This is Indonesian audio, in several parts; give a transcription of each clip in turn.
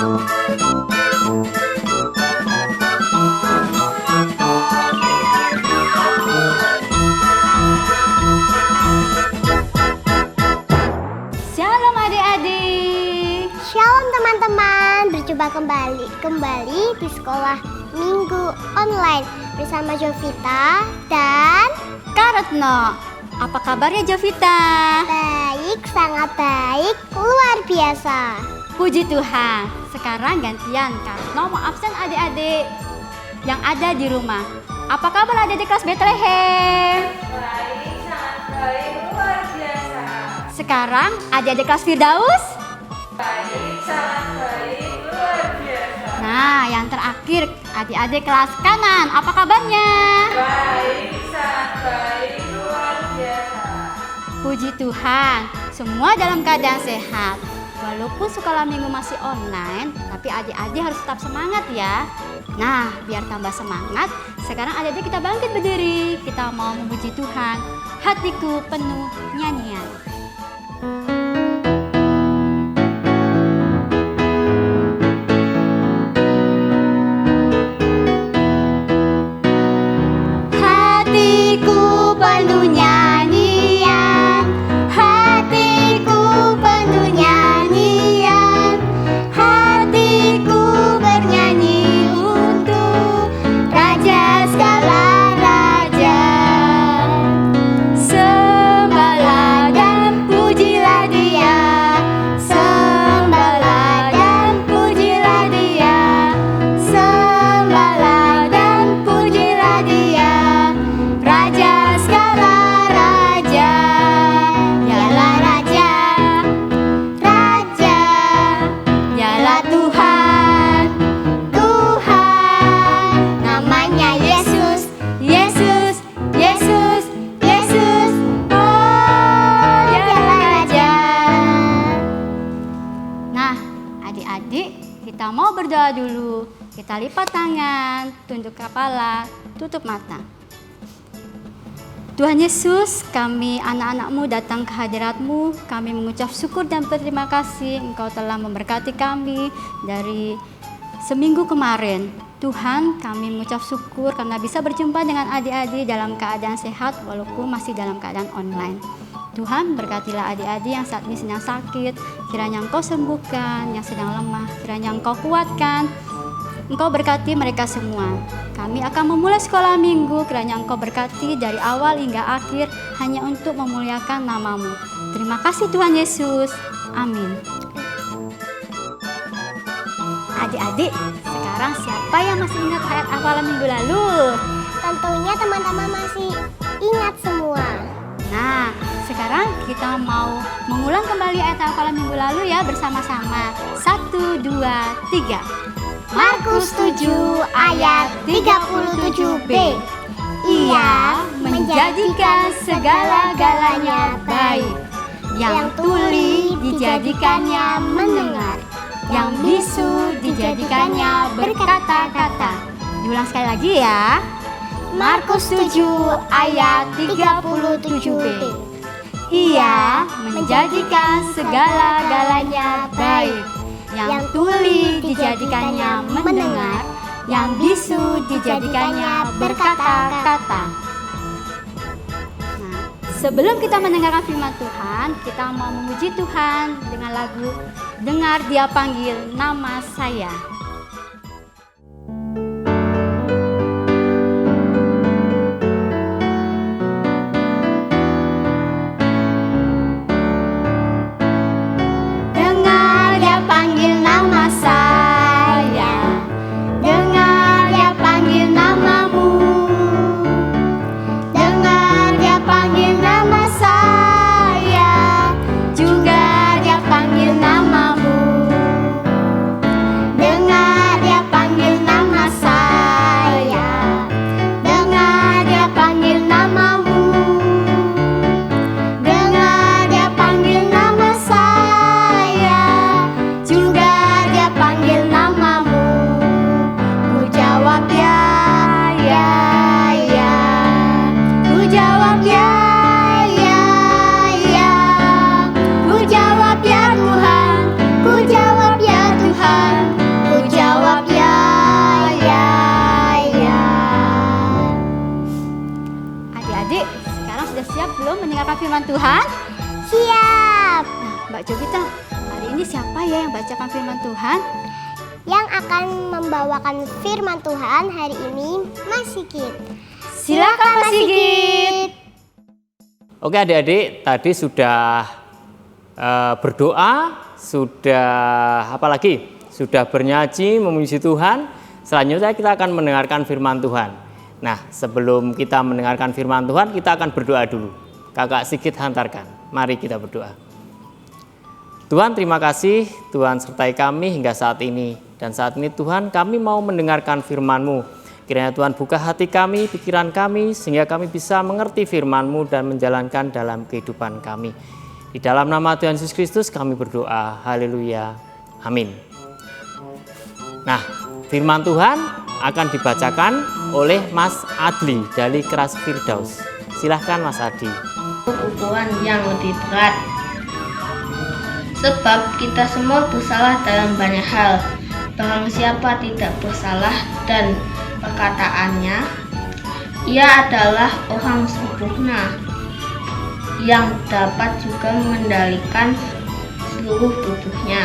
Shalom adik-adik. Shalom teman-teman, berjumpa kembali di sekolah minggu online bersama Jovita dan Kak Retno, apa kabarnya Jovita? baik, sangat baik, luar biasa. Puji Tuhan. Sekarang gantian Kak Retno mau absen adik-adik yang ada di rumah. Apa kabar adik-adik kelas Bethlehem? Baik, sangat baik, luar biasa. Sekarang adik-adik kelas Firdaus? Baik, sangat baik, luar biasa. Nah, yang terakhir adik-adik kelas kanan, apa kabarnya? Baik, sangat baik, luar biasa. Puji Tuhan, semua dalam keadaan sehat. Walaupun sekolah minggu masih online, tapi adik-adik harus tetap semangat ya. Nah, biar tambah semangat, sekarang adik-adik kita bangkit berdiri. Kita mau memuji Tuhan. Hatiku penuh nyanyian. Hatiku penuh nyanyian, hatiku penuh nyanyian, hatiku bernyanyi untuk Raja segala raja. Sembahlah dan pujilah Dia, sembahlah dan pujilah Dia, sembahlah dan pujilah Dia. Raja segala raja, dialah raja, raja, dialah Tuhan, Tuhan, namanya Yesus, Yesus, Yesus, Yesus, oh dialah raja. Nah, adik-adik, kita mau berdoa dulu. Kita lipat tangan, tunduk kepala, tutup mata. Tuhan Yesus, kami anak-anak-Mu datang ke hadirat-Mu. Kami mengucap syukur dan berterima kasih Engkau telah memberkati kami dari seminggu kemarin. Tuhan, kami mengucap syukur karena bisa berjumpa dengan adik-adik dalam keadaan sehat walaupun masih dalam keadaan online. Tuhan, berkatilah adik-adik yang saat ini sedang sakit. Kiranya Engkau sembuhkan, yang sedang lemah. Kiranya Engkau kuatkan. Engkau berkati mereka semua. Kami akan memulai sekolah minggu, kiranya Engkau berkati dari awal hingga akhir hanya untuk memuliakan nama-Mu. Terima kasih Tuhan Yesus. Amin. Adik-adik, sekarang siapa yang masih ingat ayat hafalan minggu lalu? Tentunya teman-teman masih ingat semua. Nah, sekarang kita mau mengulang kembali ayat hafalan minggu lalu ya bersama-sama. 1, 2, 3. Markus 7 ayat 37b. Ia menjadikan segala-galanya baik. Yang tuli dijadikannya mendengar. Yang bisu dijadikannya berkata-kata. Diulang sekali lagi ya. Markus 7 ayat 37b. Ia menjadikan segala-galanya baik. Yang tuli dijadikannya mendengar, yang bisu dijadikannya berkata-kata. Nah, sebelum kita mendengarkan firman Tuhan, kita mau memuji Tuhan dengan lagu Dengar Dia Panggil Nama Saya. Panggil nama saya, dengar Dia panggil namamu, dengar Dia panggil nama saya, juga Dia panggil namamu, dengar membacakan firman Tuhan. Yang akan membawakan firman Tuhan hari ini Mas Sigit. Silakan Mas Sigit. Oke adik-adik, tadi sudah berdoa, sudah apa lagi? Sudah bernyanyi memuji Tuhan. Selanjutnya kita akan mendengarkan firman Tuhan. Nah, sebelum kita mendengarkan firman Tuhan, kita akan berdoa dulu. Kakak Sigit hantarkan. Mari kita berdoa. Tuhan, terima kasih Tuhan sertai kami hingga saat ini. Dan saat ini Tuhan, kami mau mendengarkan firman-Mu. Kiranya Tuhan buka hati kami, pikiran kami, sehingga kami bisa mengerti firman-Mu dan menjalankan dalam kehidupan kami. Di dalam nama Tuhan Yesus Kristus kami berdoa. Haleluya. Amin. Nah, firman Tuhan akan dibacakan oleh Mas Adli dari Keras Firdaus. Silahkan Mas Adli. Ukuran yang lebih berat. Sebab kita semua bersalah dalam banyak hal. Barang siapa tidak bersalah dan perkataannya, ia adalah orang sempurna yang dapat juga mengendalikan seluruh tubuhnya.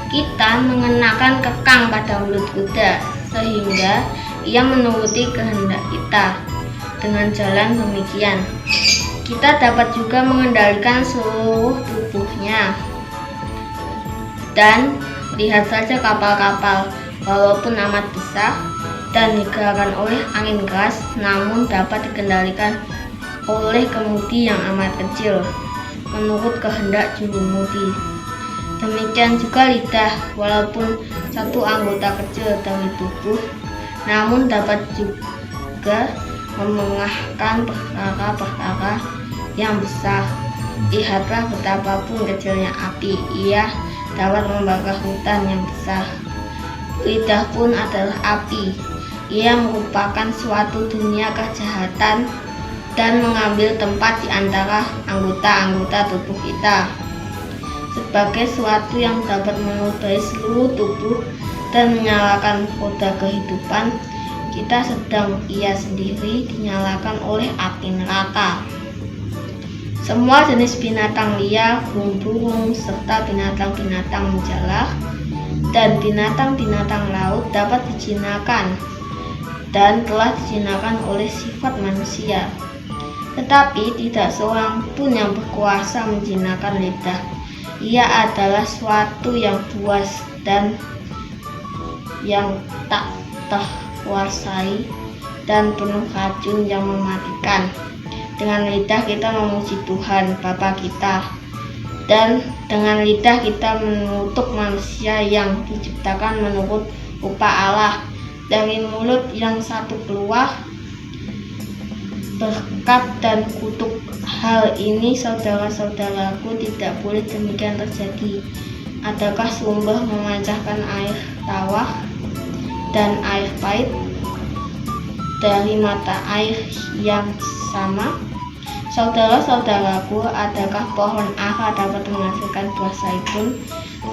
Kita mengenakan kekang pada mulut kuda, sehingga ia menuruti kehendak kita. Dengan jalan demikian, kita dapat juga mengendalikan seluruh tubuhnya. Dan lihat saja kapal-kapal, walaupun amat besar dan digerakkan oleh angin keras, namun dapat dikendalikan oleh kemudi yang amat kecil, menurut kehendak jurumudi. Demikian juga lidah, walaupun satu anggota kecil dari tubuh, namun dapat juga memengahkan perkara-perkara yang besar. Lihatlah betapapun kecilnya api, ia dapat membakar hutan yang besar. Lidah pun adalah api, ia merupakan suatu dunia kejahatan dan mengambil tempat di antara anggota-anggota tubuh kita. Sebagai suatu yang dapat menodai seluruh tubuh dan menyalakan roda kehidupan, kita sedang ia sendiri dinyalakan oleh api neraka. Semua jenis binatang liar, burung-burung, serta binatang-binatang menjalar, dan binatang-binatang laut dapat dijinakan dan telah dijinakan oleh sifat manusia. Tetapi tidak seorang pun yang berkuasa menjinakan lidah. Ia adalah suatu yang buas dan yang tak terkuasai dan penuh racun yang mematikan. Dengan lidah kita memuji Tuhan Bapa kita, dan dengan lidah kita mengutuk manusia yang diciptakan menurut rupa Allah. Dari mulut yang satu keluar berkat dan kutuk. Hal ini saudara-saudaraku tidak boleh demikian terjadi. Adakah sumber memancarkan air tawar dan air pahit dari mata air yang sama? Saudara-saudaraku, adakah pohon ara dapat menghasilkan buah zaitun,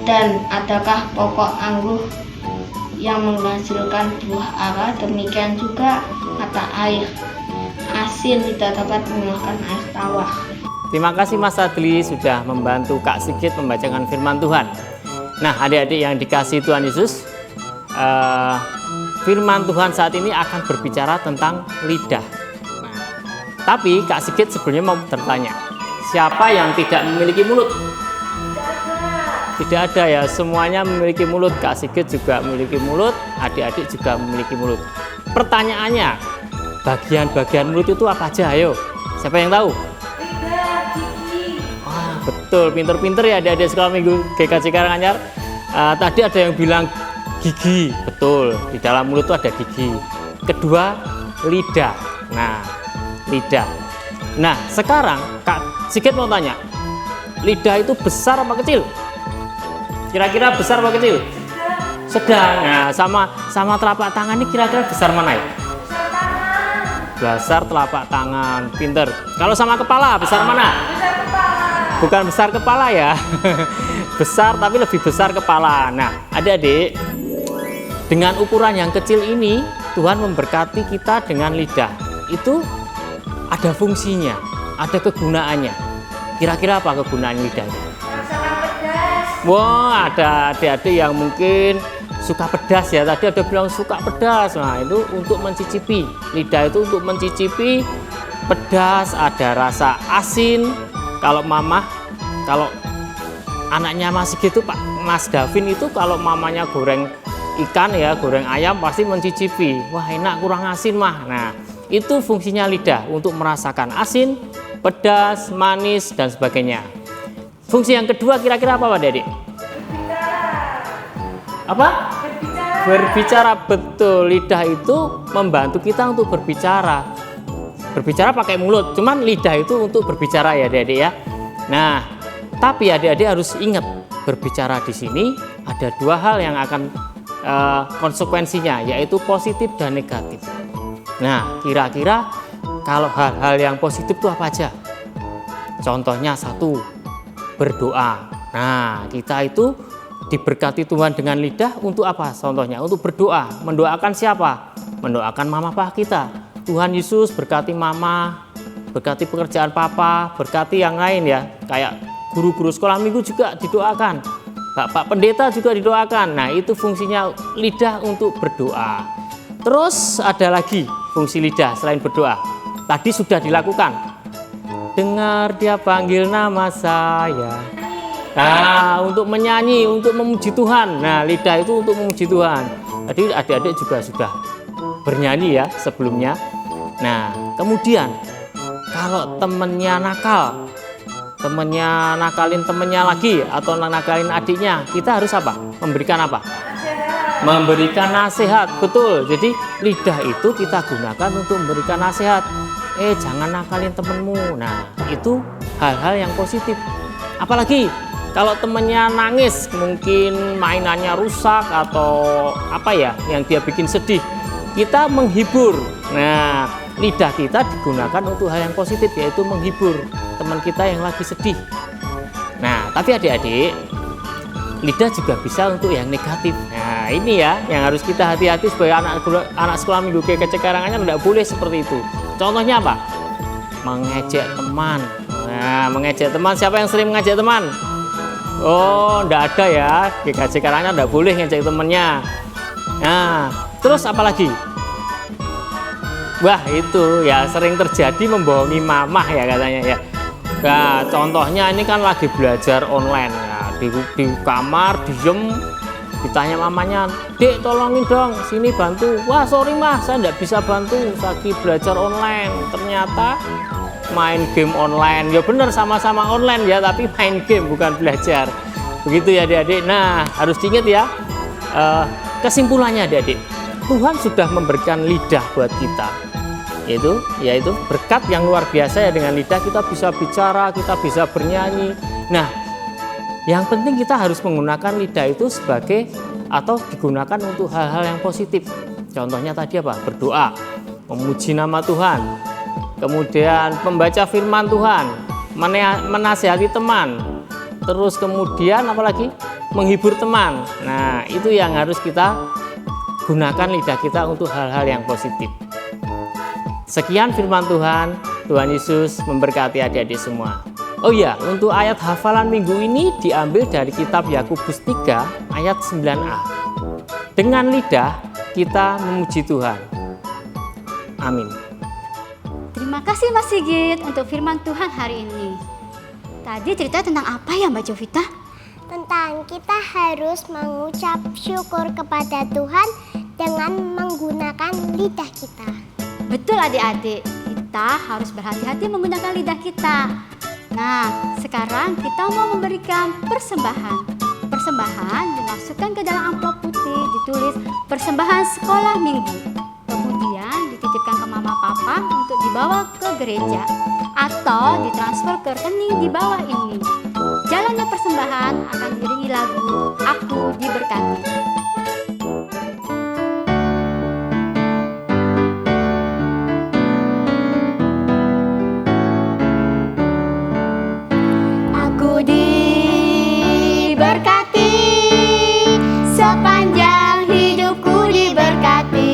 dan adakah pokok anggur yang menghasilkan buah ara? Demikian juga mata air asin tidak dapat mengeluarkan air tawar. Terima kasih Mas Adli sudah membantu Kak Sigit membacakan firman Tuhan. Nah, adik-adik yang dikasihi Tuhan Yesus, firman Tuhan saat ini akan berbicara tentang lidah. Nah, tapi Kak Sigit sebelumnya mau bertanya, siapa yang tidak memiliki mulut? Tidak ada ya, semuanya memiliki mulut. Kak Sigit juga memiliki mulut, adik-adik juga memiliki mulut. Pertanyaannya, bagian-bagian mulut itu apa aja? Ayo, siapa yang tahu? Lidah, gigi. Wah, betul, pinter-pinter ya adik-adik sekolah minggu GKJ Karanganyar. Tadi ada yang bilang gigi, betul, di dalam mulut itu ada gigi. Kedua, lidah. Nah, lidah. Nah, sekarang Kak Sigit mau tanya, lidah itu besar apa kecil? Kira-kira besar apa kecil? Sedang. Nah, sama telapak tangan ini kira-kira besar mana ya? Besar telapak tangan, pinter. Kalau sama kepala, besar mana? Besar kepala. Bukan besar kepala ya. Besar tapi lebih besar kepala. Nah, adik-adik, dengan ukuran yang kecil ini, Tuhan memberkati kita dengan lidah. Itu ada fungsinya, ada kegunaannya. Kira-kira apa kegunaan lidah? Rasakan pedas. Wah, ada adik-adik yang mungkin suka pedas ya. Tadi ada bilang suka pedas. Nah, itu untuk mencicipi. Lidah itu untuk mencicipi pedas, ada rasa asin. Kalau anaknya masih gitu Pak Mas Davin itu kalau mamanya goreng ikan ya, goreng ayam pasti mencicipi. Wah, enak kurang asin mah. Nah, itu fungsinya lidah untuk merasakan asin, pedas, manis dan sebagainya. Fungsi yang kedua kira-kira apa Pak Dedik? Apa? Berbicara, betul. Lidah itu membantu kita untuk berbicara. Berbicara pakai mulut, cuman lidah itu untuk berbicara ya Adik-adik ya. Nah, tapi adik-adik harus ingat, berbicara di sini ada dua hal yang akan konsekuensinya, yaitu positif dan negatif. Nah, kira-kira kalau hal-hal yang positif itu apa aja? Contohnya satu, berdoa. Nah, kita itu diberkati Tuhan dengan lidah untuk apa? Contohnya untuk berdoa. Mendoakan siapa? Mendoakan mama papa kita. Tuhan Yesus berkati mama, berkati pekerjaan papa, berkati yang lain ya. Kayak guru-guru sekolah minggu juga didoakan. Bapak pendeta juga didoakan. Nah, itu fungsinya lidah untuk berdoa. Terus ada lagi fungsi lidah selain berdoa. Tadi sudah dilakukan. Dengar dia panggil nama saya. Nah, untuk menyanyi, untuk memuji Tuhan. Nah, lidah itu untuk memuji Tuhan. Tadi adik-adik juga sudah bernyanyi ya sebelumnya. Nah, kemudian kalau temennya nakal, temennya nakalin temennya lagi atau nakalin adiknya, kita harus apa? Memberikan apa? Memberikan nasihat, betul. Jadi lidah itu kita gunakan untuk memberikan nasihat. Jangan nakalin temenmu. Nah, itu hal-hal yang positif. Apalagi kalau temennya nangis, mungkin mainannya rusak atau apa ya yang dia bikin sedih, kita menghibur. Nah, lidah kita digunakan untuk hal yang positif, yaitu menghibur teman kita yang lagi sedih. Nah, tapi adik-adik, lidah juga bisa untuk yang negatif. Nah, ini ya yang harus kita hati-hati sebagai anak sekolah minggu GKJ Karanganyar, tidak boleh seperti itu. Contohnya apa? Mengejek teman. Nah, mengejek teman, siapa yang sering mengejek teman? Oh, enggak ada ya. GKJ Karanganyar enggak boleh ngejek temennya. Nah, terus apa lagi? Wah, itu ya sering terjadi membohongi mamah ya katanya ya. Nah, contohnya ini kan lagi belajar online. Nah, di kamar diem, ditanya mamanya, "Dek, tolongin dong, sini bantu." "Wah, sorry mah, saya enggak bisa bantu, lagi belajar online." Ternyata main game online. Ya benar, sama-sama online ya, tapi main game bukan belajar. Begitu ya adik-adik. Nah, harus diingat ya. Kesimpulannya adik-adik, Tuhan sudah memberikan lidah buat kita. Yaitu berkat yang luar biasa ya, dengan lidah kita bisa bicara, kita bisa bernyanyi. Nah, yang penting kita harus menggunakan lidah itu sebagai atau digunakan untuk hal-hal yang positif. Contohnya tadi apa? Berdoa, memuji nama Tuhan. Kemudian membaca firman Tuhan, menasihati teman, terus kemudian apalagi menghibur teman. Nah, itu yang harus kita gunakan lidah kita untuk hal-hal yang positif. Sekian firman Tuhan. Tuhan Yesus memberkati adik-adik semua. Oh iya, untuk ayat hafalan minggu ini diambil dari kitab Yakobus 3 ayat 9a. Dengan lidah kita memuji Tuhan. Amin. Terima kasih Mas Sigit untuk firman Tuhan hari ini. Tadi cerita tentang apa ya Mbak Jovita? Tentang kita harus mengucap syukur kepada Tuhan dengan menggunakan lidah kita. Betul adik-adik, kita harus berhati-hati menggunakan lidah kita. Nah, sekarang kita mau memberikan persembahan. Persembahan dimasukkan ke dalam amplop putih, ditulis persembahan sekolah minggu. Kemudian dititipkan ke mama papa untuk dibawa ke gereja atau ditransfer ke rekening di bawah ini. Jalannya persembahan akan diiringi lagu Aku Diberkati. Aku diberkati, sepanjang hidupku diberkati.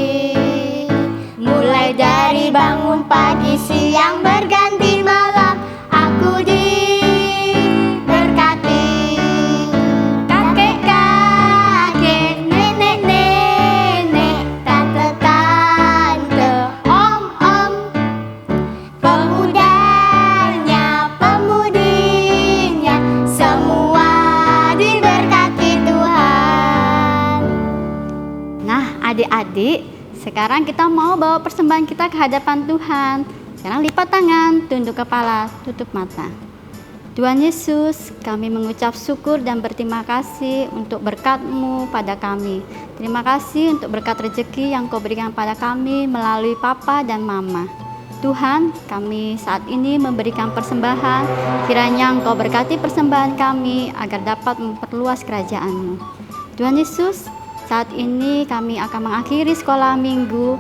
Mulai dari bangun pagi, siang, berganti malam, aku diberkati. Adik-adik, sekarang kita mau bawa persembahan kita ke hadapan Tuhan. Sekarang lipat tangan, tunduk kepala, tutup mata. Tuhan Yesus, kami mengucap syukur dan berterima kasih untuk berkat-Mu pada kami. Terima kasih untuk berkat rezeki yang Kau berikan pada kami melalui Papa dan Mama. Tuhan, kami saat ini memberikan persembahan, kiranya Engkau berkati persembahan kami agar dapat memperluas kerajaan-Mu. Tuhan Yesus, saat ini kami akan mengakhiri sekolah minggu.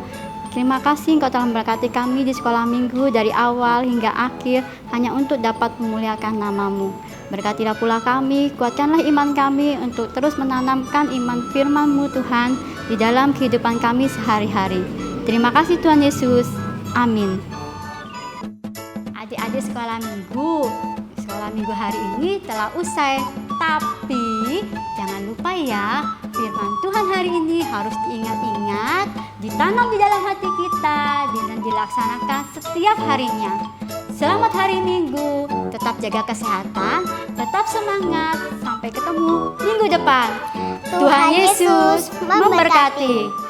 Terima kasih Engkau telah memberkati kami di sekolah minggu dari awal hingga akhir hanya untuk dapat memuliakan nama-Mu. Berkatilah pula kami, kuatkanlah iman kami untuk terus menanamkan iman firman-Mu Tuhan di dalam kehidupan kami sehari-hari. Terima kasih Tuhan Yesus. Amin. Adik-adik sekolah minggu hari ini telah usai. Tapi jangan lupa ya, firman Tuhan hari ini harus diingat-ingat, ditanam di dalam hati kita dan dilaksanakan setiap harinya. Selamat hari Minggu, tetap jaga kesehatan, tetap semangat, sampai ketemu minggu depan. Tuhan Yesus memberkati.